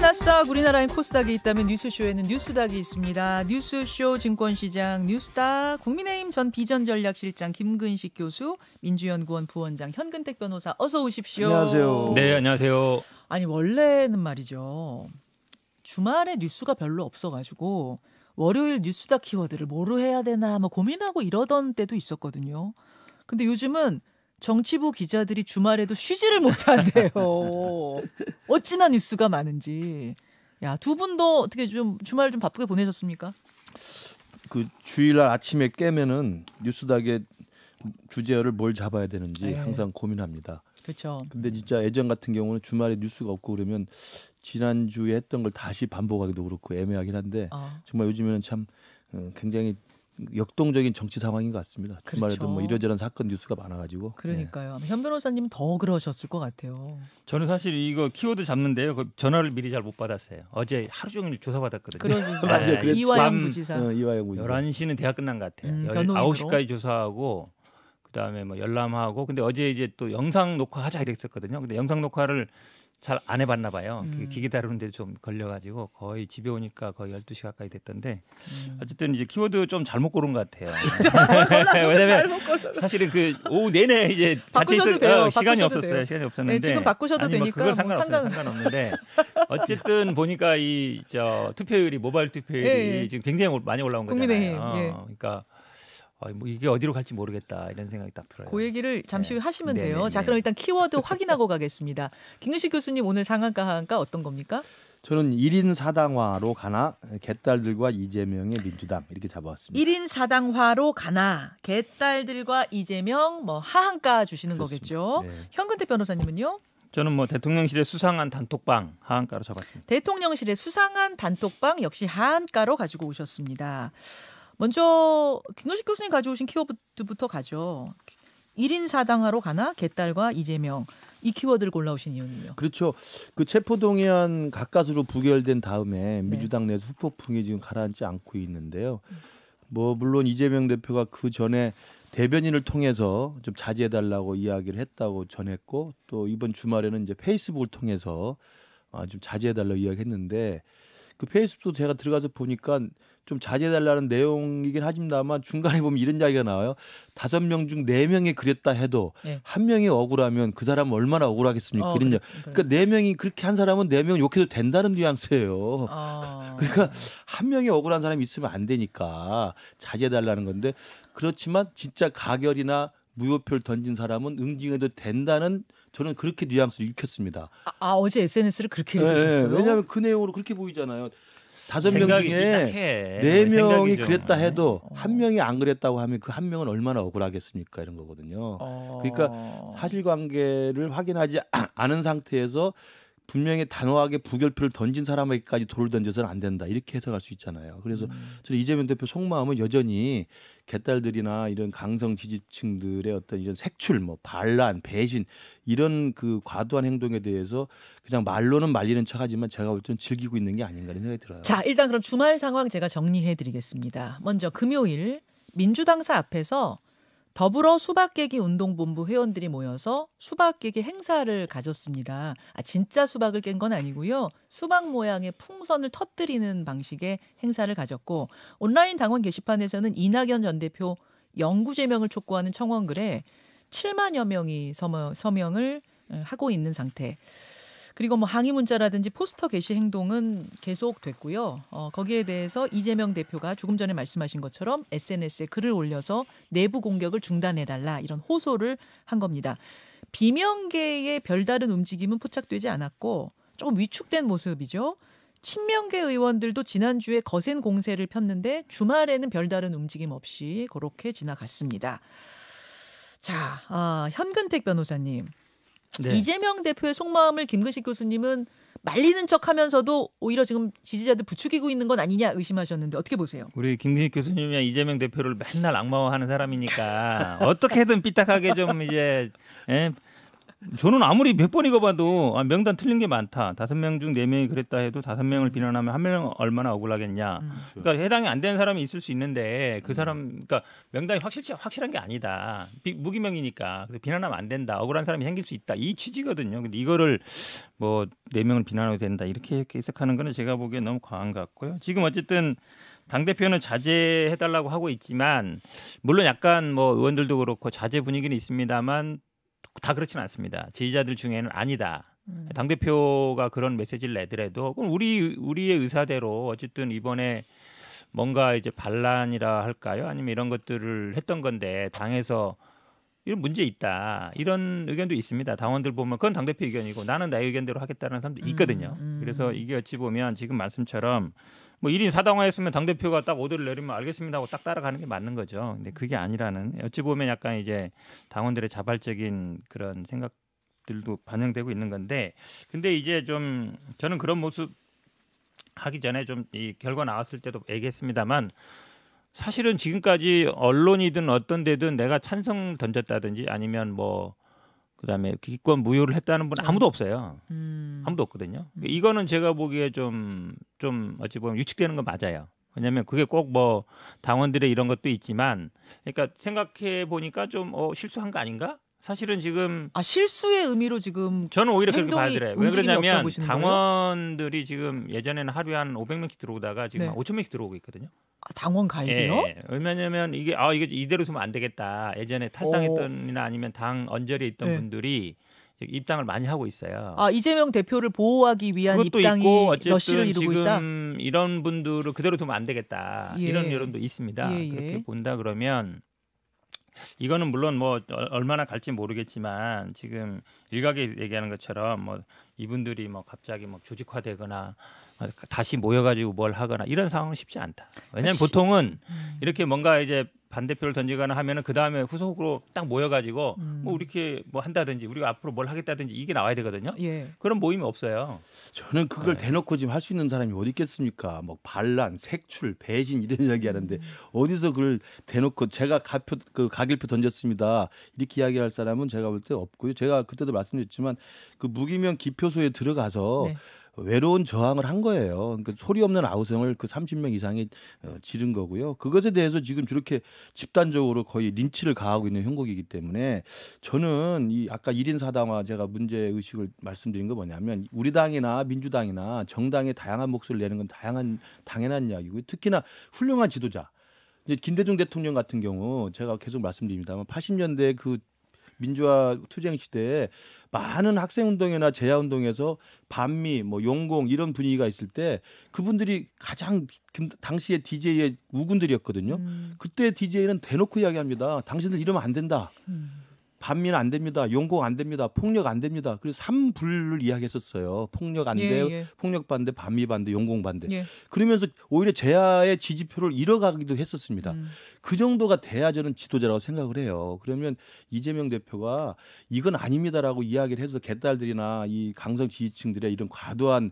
나스닥 우리나라엔 코스닥이 있다면 뉴스쇼에는 뉴스닥이 있습니다. 뉴스쇼 증권시장 뉴스닥 국민의힘 전 비전전략실장 김근식 교수, 민주연구원 부원장 현근택 변호사 어서 오십시오. 안녕하세요. 네, 안녕하세요. 아니 원래는 말이죠. 주말에 뉴스가 별로 없어가지고 월요일 뉴스닥 키워드를 뭐로 해야 되나 뭐 고민하고 이러던 때도 있었거든요. 근데 요즘은 정치부 기자들이 주말에도 쉬지를 못한대요. 어찌나 뉴스가 많은지. 야, 두 분도 어떻게 좀 주말 좀 바쁘게 보내셨습니까? 그 주일날 아침에 깨면은 뉴스닥의 주제어를 뭘 잡아야 되는지 네. 항상 고민합니다. 그렇죠. 근데 진짜 예전 같은 경우는 주말에 뉴스가 없고 그러면 지난주에 했던 걸 다시 반복하기도 그렇고 애매하긴 한데 정말 요즘에는 참 굉장히 역동적인 정치 상황인 것 같습니다. 주말에도 그렇죠. 뭐 이러저런 사건 뉴스가 많아가지고. 그러니까요. 현 변호사님은 더 그러셨을 것 같아요. 저는 사실 이거 키워드 잡는데요. 그 전화를 미리 잘 못 받았어요. 어제 하루 종일 조사받았거든요. 그러죠. 맞아요. 그랬죠. 이화영 부지사. 이화영 부지사. 11시는 대학 끝난 것 같아요. 변호인으로. 9시까지 조사하고 그다음에 뭐 열람하고 근데 어제 이제 또 영상 녹화하자 이랬었거든요. 근데 영상 녹화를 잘 안 해봤나 봐요. 기계 다루는데 좀 걸려가지고 거의 집에 오니까 거의 12시 가까이 됐던데 어쨌든 이제 키워드 좀 잘못 고른 것 같아요. 왜냐면 사실은 그 오후 내내 이제 바꾸셔도 돼요. 시간이 바꾸셔도 없었어요. 돼요. 시간이 없었는데 네, 지금 바꾸셔도 아니, 뭐 되니까 그건 뭐 상관없는데 어쨌든 보니까 이 투표율이 모바일 투표율이 예. 지금 굉장히 많이 올라온 국민의힘, 거잖아요. 예. 그러니까 뭐 이게 어디로 갈지 모르겠다 이런 생각이 딱 들어요. 그 얘기를 잠시 후에 하시면 네, 돼요. 네, 자, 네. 그럼 일단 키워드 확인하고 가겠습니다. 김근식 교수님 오늘 상한가 하한가 어떤 겁니까? 저는 1인 4당화로 가나 개딸들과 이재명의 민주당 이렇게 잡아왔습니다. 1인 4당화로 가나 개딸들과 이재명 뭐 하한가 주시는 그렇습니다. 거겠죠. 네. 현근택 변호사님은요? 저는 뭐 대통령실의 수상한 단톡방 하한가로 잡았습니다. 대통령실의 수상한 단톡방 역시 하한가로 가지고 오셨습니다. 먼저 김근식 교수님 가져오신 키워드부터 가죠. 1인 4당화로 가나 개딸과 이재명. 이 키워드를 골라오신 이유는요? 그렇죠. 그 체포동의안 가까스로 부결된 다음에 민주당 내에서 후폭풍이 지금 가라앉지 않고 있는데요. 뭐 물론 이재명 대표가 그 전에 대변인을 통해서 좀 자제해달라고 이야기를 했다고 전했고 또 이번 주말에는 이제 페이스북을 통해서 좀 자제해달라고 이야기했는데 그 페이스북도 제가 들어가서 보니까 좀 자제해달라는 내용이긴 하지만 중간에 보면 이런 이야기가 나와요. 5명 중 4명이 그랬다 해도 네. 1명이 억울하면 그 사람은 얼마나 억울하겠습니까? 그래. 그러니까 4명이 그렇게 한 사람은 4명 욕해도 된다는 뉘앙스예요. 그러니까 1명이 억울한 사람이 있으면 안 되니까 자제해달라는 건데 그렇지만 진짜 가결이나 무효표를 던진 사람은 응징해도 된다는 저는 그렇게 뉘앙스를 읽혔습니다. 어제 SNS를 그렇게 읽으셨어요? 왜냐하면 그 내용으로 그렇게 보이잖아요. 5명 중에 4명이 생각이 그랬다 좀, 해도 1명이 안 그랬다고 하면 그 1명은 얼마나 억울하겠습니까? 이런 거거든요. 그러니까 사실관계를 확인하지 않은 상태에서 분명히 단호하게 부결표를 던진 사람에게까지 돌을 던져서는 안 된다. 이렇게 해석할 수 있잖아요. 그래서 저는 이재명 대표 속마음은 여전히 개딸들이나 이런 강성 지지층들의 어떤 이런 색출, 뭐 반란, 배신 이런 그 과도한 행동에 대해서 그냥 말로는 말리는 척하지만 제가 볼 때는 즐기고 있는 게 아닌가 이런 생각이 들어요. 자, 일단 그럼 주말 상황 제가 정리해드리겠습니다. 먼저 금요일 민주당사 앞에서 더불어 수박깨기 운동본부 회원들이 모여서 수박깨기 행사를 가졌습니다. 진짜 수박을 깬 건 아니고요. 수박 모양의 풍선을 터뜨리는 방식의 행사를 가졌고 온라인 당원 게시판에서는 이낙연 전 대표 영구 제명을 촉구하는 청원글에 7만여 명이 서명을 하고 있는 상태. 그리고 뭐 항의 문자라든지 포스터 게시 행동은 계속됐고요. 거기에 대해서 이재명 대표가 조금 전에 말씀하신 것처럼 SNS에 글을 올려서 내부 공격을 중단해달라 이런 호소를 한 겁니다. 비명계의 별다른 움직임은 포착되지 않았고 조금 위축된 모습이죠. 친명계 의원들도 지난주에 거센 공세를 폈는데 주말에는 별다른 움직임 없이 그렇게 지나갔습니다. 자, 현근택 변호사님. 네. 이재명 대표의 속마음을 김근식 교수님은 말리는 척하면서도 오히려 지금 지지자들 부추기고 있는 건 아니냐 의심하셨는데 어떻게 보세요? 우리 김근식 교수님이 이재명 대표를 맨날 악마화하는 사람이니까 어떻게든 삐딱하게 좀 이제 저는 아무리 몇 번 읽어봐도 명단 틀린 게 많다. 5명 중 4명이 그랬다 해도 5명을 비난하면 1명은 얼마나 억울하겠냐. 그러니까 해당이 안 되는 사람이 있을 수 있는데 그 사람, 그러니까 명단이 확실한 게 아니다. 무기명이니까 그래서 비난하면 안 된다. 억울한 사람이 생길 수 있다. 이 취지거든요. 근데 이거를 뭐 4명을 비난하게 된다. 이렇게 해석하는 거는 제가 보기엔 너무 과한 것 같고요. 지금 어쨌든 당대표는 자제해달라고 하고 있지만 물론 약간 뭐 의원들도 그렇고 자제 분위기는 있습니다만 다 그렇지는 않습니다. 지지자들 중에는 아니다. 당대표가 그런 메시지를 내더라도 그럼 우리의 의사대로 어쨌든 이번에 뭔가 이제 반란이라 할까요? 아니면 이런 것들을 했던 건데 당에서 이런 문제 있다. 이런 의견도 있습니다. 당원들 보면 그건 당대표 의견이고 나는 나의 의견대로 하겠다는 사람도 있거든요. 그래서 이게 어찌 보면 지금 말씀처럼 뭐 1인 4당화였으면 당대표가 딱 오더를 내리면 알겠습니다 하고 딱 따라가는 게 맞는 거죠. 근데 그게 아니라는 어찌 보면 약간 이제 당원들의 자발적인 그런 생각들도 반영되고 있는 건데 근데 이제 좀 저는 그런 모습 하기 전에 좀 이 결과 나왔을 때도 얘기했습니다만 사실은 지금까지 언론이든 어떤 데든 내가 찬성 던졌다든지 아니면 뭐 그다음에 기권 무효를 했다는 분은 아무도 없어요. 아무도 없거든요. 이거는 제가 보기에 좀 어찌 보면 유축되는 건 맞아요. 왜냐하면 그게 꼭 뭐 당원들의 이런 것도 있지만, 그러니까 생각해 보니까 좀 실수한 거 아닌가? 사실은 지금 실수의 의미로 지금 저는 오히려 그렇게 봐야돼요. 왜 그러냐면 당원들이 거예요? 지금 예전에는 하루에 한 500명씩 들어오다가 지금 네. 한 5,000명씩 들어오고 있거든요. 당원 가입이요? 예. 왜냐하면 이게 이대로 두면 안 되겠다. 예전에 탈당했던이나 아니면 당 언저리에 있던 분들이 입당을 많이 하고 있어요. 이재명 대표를 보호하기 위한 그것도 입당이 있고 어쨌든 러시를 이루고 지금 있다. 이런 분들을 그대로 두면 안 되겠다. 이런 여론도 있습니다. 그렇게 본다 그러면 이거는 물론 뭐 얼마나 갈지 모르겠지만 지금 일각에 얘기하는 것처럼 뭐 이분들이 뭐 갑자기 뭐 조직화되거나 다시 모여가지고 뭘 하거나 이런 상황은 쉽지 않다. 왜냐하면 보통은 이렇게 뭔가 이제 반대표를 던지거나 하면은 그 다음에 후속으로 딱 모여가지고 뭐 이렇게 뭐 한다든지 우리가 앞으로 뭘 하겠다든지 이게 나와야 되거든요. 그런 모임이 없어요. 저는 그걸 대놓고 지금 할 수 있는 사람이 어디 있겠습니까? 뭐 반란, 색출, 배신 이런 이야기하는데 어디서 그걸 대놓고 제가 가길표 던졌습니다. 이렇게 이야기할 사람은 제가 볼 때 없고요. 제가 그때도 말씀드렸지만 그 무기명 기표소에 들어가서 외로운 저항을 한 거예요. 그러니까 소리 없는 아우성을 그 30명 이상이 지른 거고요. 그것에 대해서 지금 저렇게 집단적으로 거의 린치를 가하고 있는 형국이기 때문에 저는 이 아까 1인 4당화 제가 문제 의식을 말씀드린 거 뭐냐면 우리 당이나 민주당이나 정당의 다양한 목소리를 내는 건 당연한 이야기고요. 특히나 훌륭한 지도자. 이제 김대중 대통령 같은 경우 제가 계속 말씀드립니다만 80년대 그 민주화 투쟁 시대에 많은 학생운동이나 제야운동에서 반미, 뭐 용공 이런 분위기가 있을 때 그분들이 가장 당시의 DJ의 우군들이었거든요. 그때 DJ는 대놓고 이야기합니다. 당신들 이러면 안 된다. 반미는 안 됩니다. 용공 안 됩니다. 폭력 안 됩니다. 그래서 3불을 이야기했었어요. 폭력 안 돼, 폭력 반대, 반미 반대, 용공 반대. 그러면서 오히려 제야의 지지표를 잃어가기도 했었습니다. 그 정도가 돼야 저는 지도자라고 생각을 해요. 그러면 이재명 대표가 이건 아닙니다라고 이야기를 해서 개딸들이나 이 강성 지지층들의 이런 과도한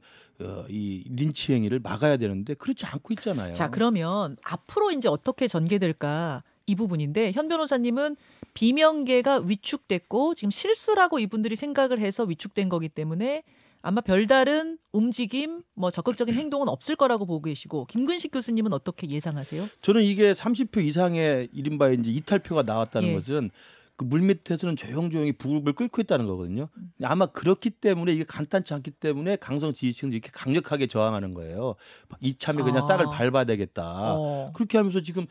이 린치 행위를 막아야 되는데 그렇지 않고 있잖아요. 자, 그러면 앞으로 이제 어떻게 전개될까? 이 부분인데 현 변호사님은 비명계가 위축됐고 지금 실수라고 이분들이 생각을 해서 위축된 거기 때문에 아마 별다른 움직임, 뭐 적극적인 행동은 없을 거라고 보고 계시고 김근식 교수님은 어떻게 예상하세요? 저는 이게 30표 이상의 이른바 이제 이탈표가 나왔다는 것은 그 물밑에서는 조용조용히 불을 끓고 있다는 거거든요. 아마 그렇기 때문에 이게 간단치 않기 때문에 강성 지지층들이 이렇게 강력하게 저항하는 거예요. 이참에 그냥 싹을 밟아야 되겠다. 그렇게 하면서 지금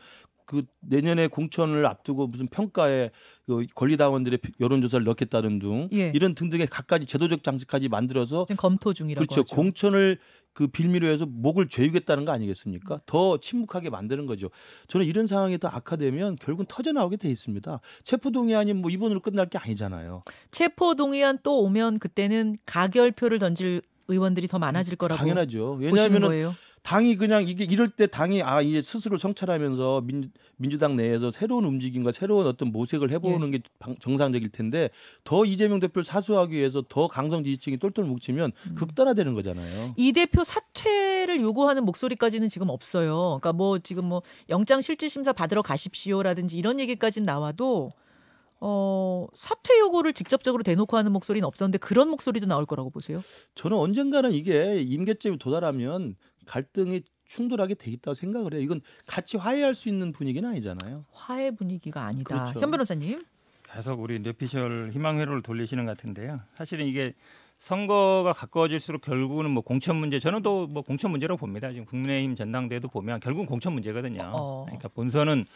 그 내년에 공천을 앞두고 무슨 평가에 그 권리당원들의 여론조사를 넣겠다는 등 이런 등등의 갖가지 제도적 장치까지 만들어서 지금 검토 중이라고 그렇죠. 하죠. 공천을 그 빌미로 해서 목을 죄우겠다는 거 아니겠습니까? 더 침묵하게 만드는 거죠. 저는 이런 상황이 더 악화되면 결국은 터져나오게 돼 있습니다. 체포동의안이 뭐 이번으로 끝날 게 아니잖아요. 체포동의안 또 오면 그때는 가결표를 던질 의원들이 더 많아질 거라고 당연하죠. 보시는 거예요. 당이 그냥 이게 이럴 때 당이 이제 스스로 성찰하면서 민주당 내에서 새로운 움직임과 새로운 어떤 모색을 해보는 게 정상적일 텐데 더 이재명 대표를 사수하기 위해서 더 강성 지지층이 똘똘 뭉치면 극단화되는 거잖아요. 이 대표 사퇴를 요구하는 목소리까지는 지금 없어요. 그러니까 뭐 지금 뭐 영장 실질심사 받으러 가십시오라든지 이런 얘기까지는 나와도 사퇴 요구를 직접적으로 대놓고 하는 목소리는 없었는데 그런 목소리도 나올 거라고 보세요? 저는 언젠가는 이게 임계점에 도달하면 갈등이 충돌하게 돼 있다고 생각을 해요. 이건 같이 화해할 수 있는 분위기는 아니잖아요. 화해 분위기가 아니다. 그렇죠. 현 변호사님. 계속 우리 뇌피셜 희망회로를 돌리시는 것 같은데요. 사실은 이게 선거가 가까워질수록 결국은 뭐 공천 문제, 저는 또 뭐 공천 문제라고 봅니다. 지금 국민의힘 전당대회도 보면 결국은 공천 문제거든요. 그러니까 본선은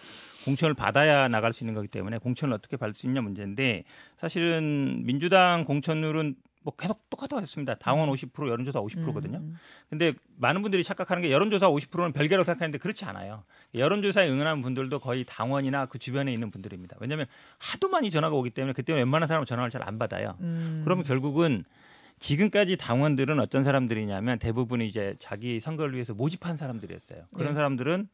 공천을 받아야 나갈 수 있는 거기 때문에 공천을 어떻게 받을 수 있냐 문제인데, 사실은 민주당 공천률은 뭐 계속 똑같았습니다. 당원 50%, 여론조사 50%거든요. 근데 많은 분들이 착각하는 게 여론조사 50%는 별개라고 생각하는데 그렇지 않아요. 여론조사에 응하는 분들도 거의 당원이나 그 주변에 있는 분들입니다. 왜냐하면 하도 많이 전화가 오기 때문에 그때 웬만한 사람은 전화를 잘 안 받아요. 그러면 결국은 지금까지 당원들은 어떤 사람들이냐면 대부분이 이제 자기 선거를 위해서 모집한 사람들이었어요. 그런 사람들은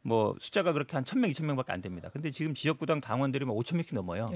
뭐 숫자가 그렇게 한 1,000명, 2,000명밖에 안 됩니다. 근데 지금 지역구당 당원들이 뭐 5,000명씩 넘어요.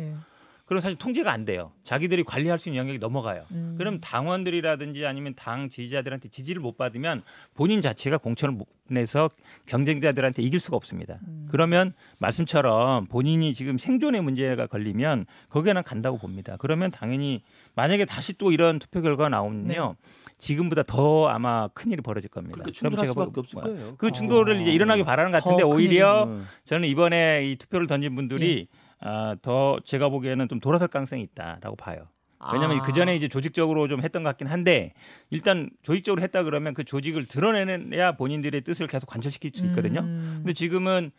그럼 사실 통제가 안 돼요. 자기들이 관리할 수 있는 영역이 넘어가요. 그럼 당원들이라든지 아니면 당 지지자들한테 지지를 못 받으면 본인 자체가 공천을 내서 경쟁자들한테 이길 수가 없습니다. 그러면 말씀처럼 본인이 지금 생존의 문제가 걸리면 거기에는 간다고 봅니다. 그러면 당연히 만약에 다시 또 이런 투표 결과가 나오면요. 지금보다 더 아마 큰 일이 벌어질 겁니다. 그러니까 충돌할 수밖에 없을 거예요. 그 충돌을 이제 일어나길 바라는 것 같은데 오히려 저는 이번에 이 투표를 던진 분들이 더 제가 보기에는 좀 돌아설 가능성이 있다라고 봐요. 왜냐하면 그 전에 이제 조직적으로 좀 했던 것 같긴 한데 일단 조직적으로 했다 그러면 그 조직을 드러내야 본인들의 뜻을 계속 관철시킬 수 있거든요. 근데 지금은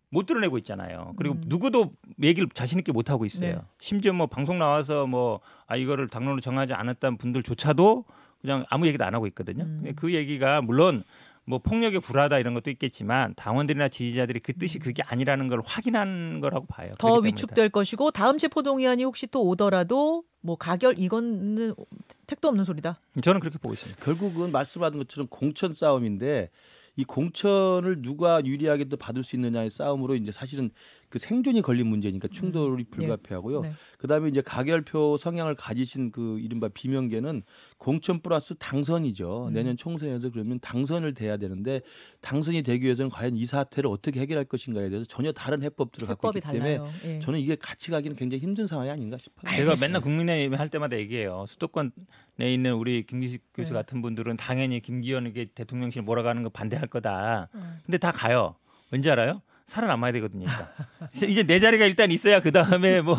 못 드러내고 있잖아요. 그리고 누구도 얘기를 자신 있게 못 하고 있어요. 심지어 뭐 방송 나와서 뭐 이거를 당론으로 정하지 않았다는 분들조차도 그냥 아무 얘기도 안 하고 있거든요. 그 얘기가 물론 뭐 폭력에 불하다 이런 것도 있겠지만 당원들이나 지지자들이 그 뜻이 그게 아니라는 걸 확인한 거라고 봐요. 더 위축될 것이고 다음 체포동의안이 혹시 또 오더라도 뭐 가결 이거는 택도 없는 소리다. 저는 그렇게 보고 있습니다. 결국은 말씀하신 것처럼 공천 싸움인데 이 공천을 누가 유리하게 또 받을 수 있느냐의 싸움으로 이제 사실은 그 생존이 걸린 문제니까 충돌이 불가피하고요. 그다음에 이제 가결표 성향을 가지신 그 이른바 비명계는 공천 플러스 당선이죠. 내년 총선에서 그러면 당선을 돼야 되는데 당선이 되기 위해서는 과연 이 사태를 어떻게 해결할 것인가에 대해서 전혀 다른 해법들을 갖고 있기 때문에 저는 이게 같이 가기는 굉장히 힘든 상황이 아닌가 싶어요. 제가 맨날 국민의힘 할 때마다 얘기해요. 수도권에 있는 우리 김기식 교수 같은 분들은 당연히 김기현에게 대통령실 몰아가는 거 반대할 거다. 근데 다 가요. 왠지 알아요? 살아남아야 되거든요. 이제 내 자리가 일단 있어야 그 다음에 뭐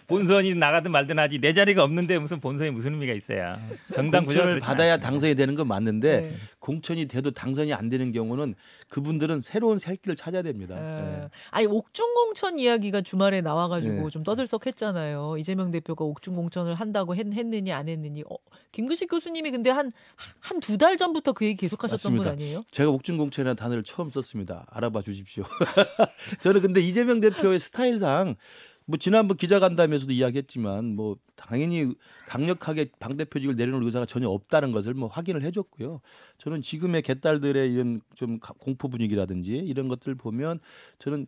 본선이 나가든 말든 하지. 내 자리가 없는데 무슨 본선이 무슨 의미가 있어야. 정당 공천을 받아야 않습니다. 당선이 되는 건 맞는데 공천이 돼도 당선이 안 되는 경우는 그분들은 새로운 살 길을 찾아야 됩니다. 아니 옥중공천 이야기가 주말에 나와가지고 좀 떠들썩했잖아요. 이재명 대표가 옥중공천을 한다고 했느니 안 했느니. 김규식 교수님이 근데 한 두 달 전부터 그 얘기 계속하셨던 분 아니에요? 제가 옥중공천이라는 단어를 처음 썼습니다. 알아봐 주십시오. 저는 근데 이재명 대표의 스타일상 뭐 지난번 기자간담회에서도 이야기했지만 뭐 당연히 강력하게 당대표직을 내려놓을 의사가 전혀 없다는 것을 뭐 확인을 해줬고요. 저는 지금의 개딸들의 이런 좀 공포 분위기라든지 이런 것들을 보면 저는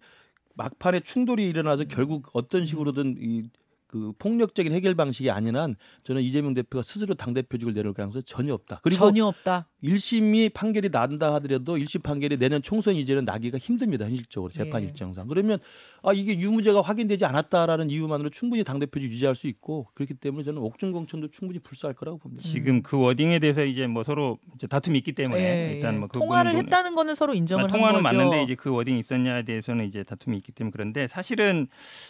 막판에 충돌이 일어나서 결국 어떤 식으로든 그 폭력적인 해결 방식이 아닌 한 저는 이재명 대표가 스스로 당대표직을 내려올 가능성이 전혀 없다. 그리고 전혀 없다. 1심이 판결이 난다 하더라도 1심 판결이 내년 총선 이전에 나기가 힘듭니다. 현실적으로 재판 일정상. 그러면 이게 유무죄가 확인되지 않았다라는 이유만으로 충분히 당대표직 유지할 수 있고 그렇기 때문에 저는 옥중공천도 충분히 불사할 거라고 봅니다. 지금 그 워딩에 대해서 이제 뭐 서로 이제 다툼이 있기 때문에 일단 뭐 통화를 했다는 거는 서로 인정을 한 거죠. 통화는 맞는데 이제 그 워딩이 있었냐에 대해서는 이제 다툼이 있기 때문에 그런데 사실은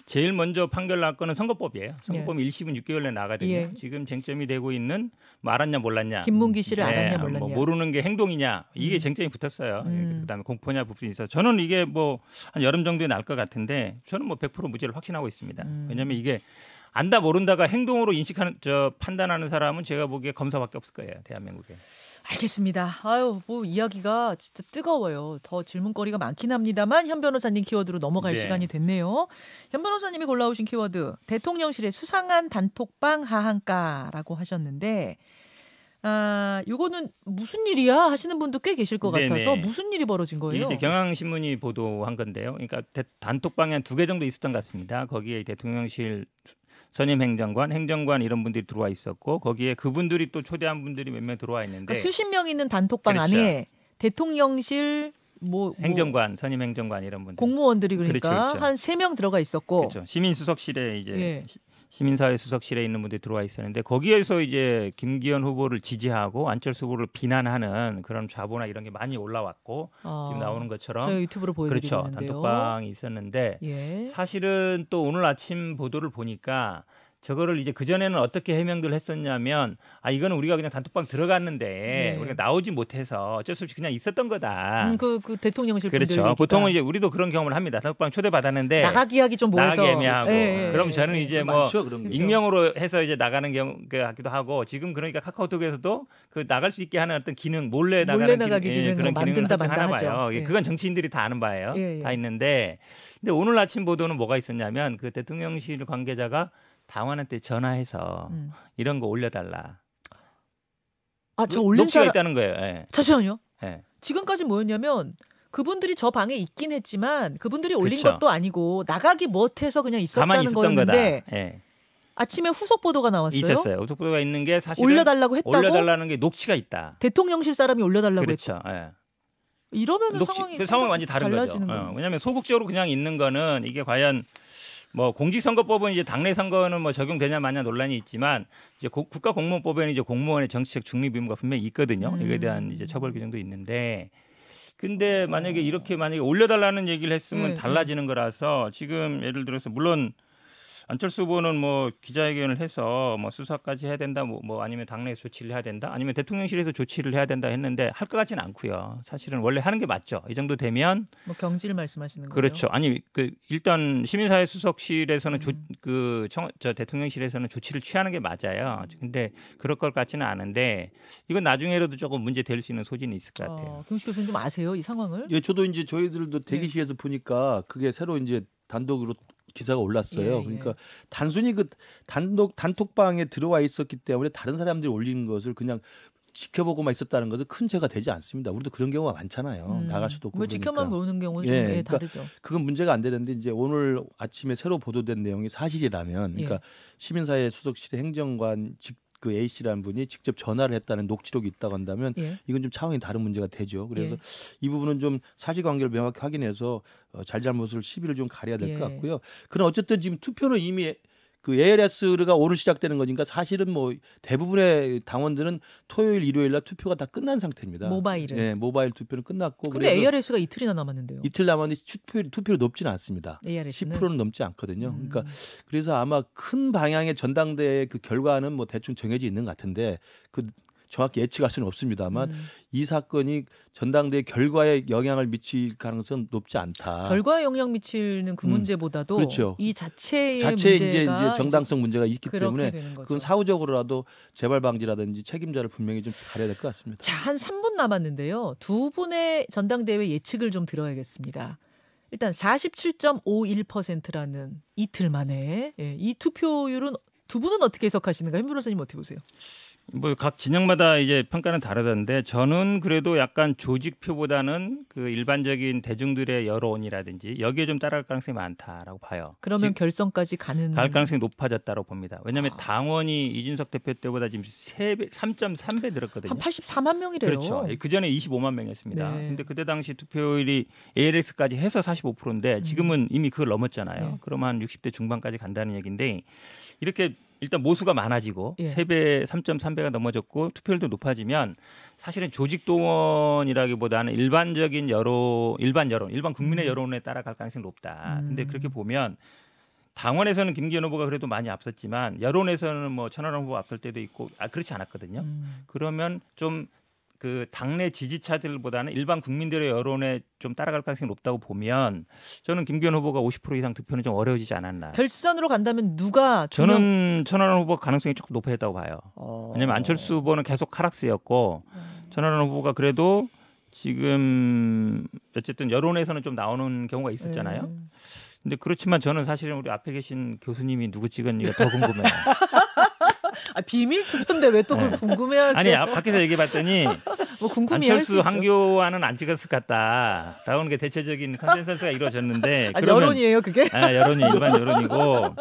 제일 먼저 판결 난 거는 선거법이에요. 선거법이 1심은 6개월 내에 나가거든요. 지금 쟁점이 되고 있는 뭐 알았냐 몰랐냐. 김문기 씨를 알았냐 몰랐냐. 뭐 모르는 게 행동이냐. 이게 쟁점이 붙었어요. 그다음에 공포냐 부분이 있어서 저는 이게 뭐 한 여름 정도에 날 것 같은데 저는 뭐 100% 무죄를 확신하고 있습니다. 왜냐하면 이게 안다 모른다가 행동으로 인식하는 판단하는 사람은 제가 보기에 검사밖에 없을 거예요. 대한민국에. 알겠습니다. 뭐 이야기가 진짜 뜨거워요. 더 질문거리가 많긴 합니다만 현 변호사님 키워드로 넘어갈 시간이 됐네요. 현 변호사님이 골라오신 키워드 대통령실의 수상한 단톡방 하한가라고 하셨는데 이거는 무슨 일이야 하시는 분도 꽤 계실 것 같아서 무슨 일이 벌어진 거예요? 이제 경향신문이 보도한 건데요. 그러니까 단톡방에 한 2개 정도 있었던 것 같습니다. 거기에 대통령실 선임 행정관 이런 분들이 들어와 있었고 거기에 그분들이 또 초대한 분들이 몇 명 들어와 있는데 그러니까 수십 명 있는 단톡방 안에 대통령실 행정관, 선임 행정관 이런 분들. 공무원들이 그러니까 그렇죠. 한 3명 들어가 있었고. 그렇죠. 시민수석실에 이제 예. 시민사회 수석실에 있는 분들이 들어와 있었는데 거기에서 이제 김기현 후보를 지지하고 안철수 후보를 비난하는 그런 좌보나 이런 게 많이 올라왔고 지금 나오는 것처럼 저희 유튜브로 보여드리고 그렇죠. 있는데요. 단톡방이 있었는데 예. 사실은 또 오늘 아침 보도를 보니까 저거를 이제 그전에는 어떻게 해명들 했었냐면 이거는 우리가 그냥 단톡방 들어갔는데 우리가 나오지 못해서 어쩔 수 없이 그냥 있었던 거다. 그 대통령실 분들 그렇죠. 얘기가. 보통은 이제 우리도 그런 경험을 합니다. 단톡방 초대받았는데 나가기 하기 좀 뭐해서 나가기 애매하고 그럼 저는 이제 뭐 많죠, 익명으로 해서 이제 나가는 경우 같기도 하고 지금 그러니까 카카오톡에서도 그 나갈 수 있게 하는 어떤 기능 몰래 나가기 기능, 그런 기능을 하나 봐요. 그건 정치인들이 다 아는 바예요. 다 있는데 근데 오늘 아침 보도는 뭐가 있었냐면 그 대통령실 관계자가 당원한테 전화해서 이런 거 올려달라. 저 올린 녹취가 있다는 거예요. 예. 잠시만요. 예. 지금까지 뭐였냐면 그분들이 저 방에 있긴 했지만 그분들이 올린 그렇죠. 것도 아니고 나가기 못해서 그냥 가만히 있었다는 있었던 거였는데 거다. 예. 아침에 후속 보도가 나왔어요. 있었어요. 후속 보도가 있는 게 사실은 올려달라고 했다고? 올려달라는 게 녹취가 있다. 대통령실 사람이 올려달라고 그렇죠. 했고. 예. 이러면 상황이 완전히 다른 거죠. 왜냐하면 소극적으로 그냥 있는 거는 이게 과연 뭐 공직선거법은 이제 당내 선거는 뭐 적용되냐 마냐 논란이 있지만 이제 국가공무원법에는 이제 공무원의 정치적 중립 의무가 분명히 있거든요. 이거에 대한 이제 처벌 규정도 있는데, 근데 만약에 이렇게 올려달라는 얘기를 했으면 달라지는 거라서 지금 예를 들어서 물론 안철수 후보는 뭐 기자회견을 해서 뭐 수사까지 해야 된다, 뭐 아니면 당내 조치를 해야 된다, 아니면 대통령실에서 조치를 해야 된다 했는데 할 것 같지는 않고요. 사실은 원래 하는 게 맞죠. 이 정도 되면 뭐 경질 말씀하시는 거예요? 그렇죠. 아니 일단 시민사회 수석실에서는 저 대통령실에서는 조치를 취하는 게 맞아요. 근데 그럴 것 같지는 않은데 이건 나중에라도 조금 문제 될 수 있는 소지는 있을 것 같아요. 김우식 교수님 좀 아세요 이 상황을? 예, 저도 이제 저희들도 대기실에서 보니까 그게 새로 이제 단독으로 기사가 올랐어요. 그러니까 단순히 그 단톡방에 들어와 있었기 때문에 다른 사람들이 올리는 것을 그냥 지켜보고만 있었다는 것은 큰 죄가 되지 않습니다. 우리도 그런 경우가 많잖아요. 나갈 수도 없고. 뭐 그러니까. 지켜만 보는 경우는 좀 그러니까 다르죠. 그건 문제가 안 되는데 이제 오늘 아침에 새로 보도된 내용이 사실이라면, 그러니까 시민사회 수석실의 행정관 그 A 씨라는 분이 직접 전화를 했다는 녹취록이 있다고 한다면 이건 좀 차원이 다른 문제가 되죠. 그래서 이 부분은 좀 사실관계를 명확히 확인해서 잘잘못을 시비를 좀 가려야 될 것 같고요. 그럼 어쨌든 지금 투표는 이미 그 ALS가 오늘 시작되는 거니까 사실은 뭐 대부분의 당원들은 토요일, 일요일 날 투표가 다 끝난 상태입니다. 모바일은. 네, 모바일 투표는 끝났고. 근데 ARS가 이틀이나 남았는데요. 이틀 남았는데 투표율이 높지는 않습니다. ARS는? 10%는 넘지 않거든요. 그러니까 그래서 아마 큰 방향의 전당대회 그 결과는 뭐 대충 정해져 있는 것 같은데 그 정확히 예측할 수는 없습니다만 이 사건이 전당대회 결과에 영향을 미칠 가능성은 높지 않다. 결과에 영향 미치는 그 문제보다도 그렇죠. 이 자체의 이제 정당성 문제가 있기 때문에 되는 그건 사후적으로라도 재발 방지라든지 책임자를 분명히 좀 가려야 될 것 같습니다. 자, 한 3분 남았는데요. 두 분의 전당대회 예측을 좀 들어야겠습니다. 일단 47.51%라는 이틀 만에 이 투표율은 두 분은 어떻게 해석하시는가? 현 변호사님 어떻게 보세요? 뭐 각 진영마다 이제 평가는 다르던데 저는 그래도 약간 조직표보다는 그 일반적인 대중들의 여론이라든지 여기에 좀 따라갈 가능성이 많다라고 봐요. 그러면 결선까지 갈 가능성이 높아졌다고 봅니다. 왜냐하면 당원이 이준석 대표 때보다 지금 3.3배 늘었거든요. 한 84만 명이래요. 그렇죠. 그 전에 25만 명이었습니다. 근데 그때 당시 투표율이 ALS까지 해서 45%인데 지금은 이미 그걸 넘었잖아요. 그러면 한 60대 중반까지 간다는 얘기인데 이렇게 일단 모수가 많아지고 3배, 3.3배가 넘어졌고 투표율도 높아지면 사실은 조직 동원이라기보다는 일반 국민의 여론에 따라갈 가능성이 높다. 근데 그렇게 보면 당원에서는 김기현 후보가 그래도 많이 앞섰지만 여론에서는 뭐 천하람 후보 앞설 때도 있고 그렇지 않았거든요. 그러면 좀 그 당내 지지자들보다는 일반 국민들의 여론에 좀 따라갈 가능성이 높다고 보면 저는 김기현 후보가 50% 이상 득표는 좀 어려워지지 않았나. 결선으로 간다면 누가 저는 천하람 후보 가능성이 조금 높아졌다고 봐요. 왜냐하면 안철수 후보는 계속 하락세였고 천하람 후보가 그래도 지금 어쨌든 여론에서는 좀 나오는 경우가 있었잖아요. 근데 그렇지만 저는 사실은 우리 앞에 계신 교수님이 누구 찍었는지가 더 궁금해요. 비밀 투표인데 왜 또 그걸 궁금해하세요? 아니 밖에서 얘기해봤더니 뭐 궁금해할 수 안철수 있죠. 한교안은 안 찍었을 것 같다라는 게 대체적인 컨센서스가 이루어졌는데 여론이에요 그게? 여론이 일반 여론이고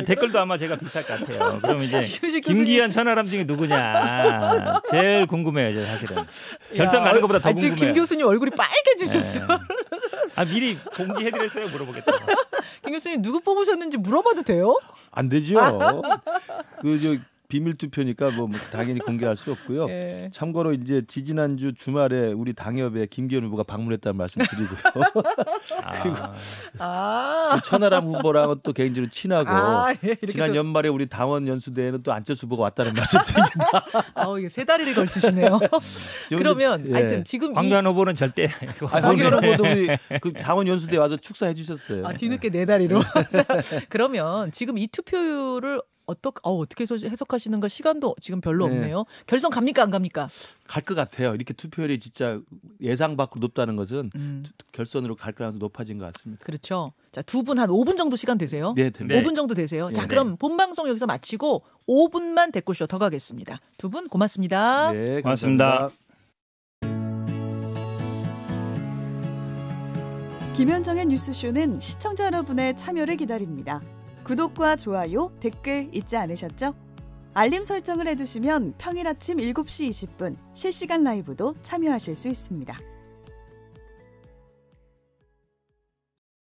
댓글도 아마 제가 비슷할 것 같아요. 그럼 이제 김기현 천하람 중에 누구냐 제일 궁금해요. 저 사실은 결선 가는 것보다 더 궁금해요. 지금 김 교수님 얼굴이 빨개지셨어. 미리 공지해드렸어요 물어보겠다. 김 교수님 누구 뽑으셨는지 물어봐도 돼요? 안 되죠. 그 비밀 투표니까 뭐 당연히 공개할 수 없고요. 네. 참고로 이제 지지난주 주말에 우리 당협에 김기현 후보가 방문했다는 말씀 드리고요. 그리고 그 천하람 후보랑은 또 개인적으로 친하고 지난 연말에 우리 당원 연수대에는 또 안철수 후보가 왔다는 말씀 드립니다. 이게 세 다리를 걸치시네요. 그러면 하여튼 지금 황교안 후보는 절대 황교안 후보도 우리 그 당원 연수대에 와서 축사해 주셨어요. 뒤늦게 네 다리로. 자, 그러면 지금 이 투표율을 어떻게 해석하시는가 시간도 지금 별로 없네요. 결선 갑니까 안 갑니까? 갈 것 같아요. 이렇게 투표율이 진짜 예상 밖으로 높다는 것은 결선으로 갈 가능성이 높아진 것 같습니다. 그렇죠. 자, 두 분 한 5분 정도 시간 되세요? 네, 됩니다. 5분 정도 되세요. 자, 그럼 본방송 여기서 마치고 5분만 댓글쇼 더 가겠습니다. 두 분 고맙습니다. 네, 고맙습니다. 김현정의 뉴스쇼는 시청자 여러분의 참여를 기다립니다. 구독과 좋아요, 댓글 잊지 않으셨죠? 알림 설정을 해두시면 평일 아침 7시 20분 실시간 라이브도 참여하실 수 있습니다.